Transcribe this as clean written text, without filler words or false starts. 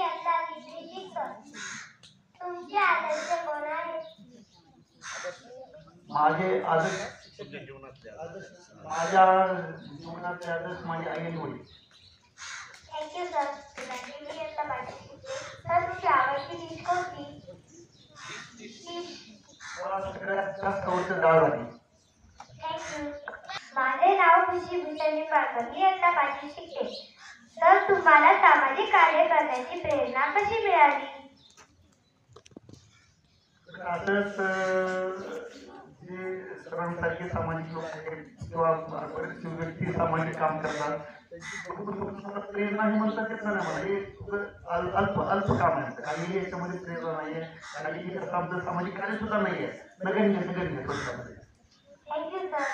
आता तिसरीची करते. तुमचे आदर्श कोण आहेत? माझे आदर्श माझ्या जीवनातले आदर्श माझी आई आणि वडील. Thank you sir. मी आता पाठी शिकते. सर तुमची आवडती डिश कोणती? मला सगळ्यात जास्त आवडतं डाळ भाजी. थँक्यू. माझे नाव खुशी भूषण पारकर. मी आता पाठी शिकते. सर तुम्हाला सामाजिक कार्य करण्याची प्रेरणा कशी मिळाली? असंच जे सर्वांसारखे सामाजिक लोक आहेत किंवा बरेच व्यक्ती सामाजिक काम करतात प्रेरणा हे म्हणतात येत नाही मला. हे अल्प अल्प काम आहे. काही याच्यामध्ये प्रेरणा नाही आहे. काही आमचं सामाजिक कार्य सुद्धा नाही आहे. नगण्य नगण्य. Thank you sir.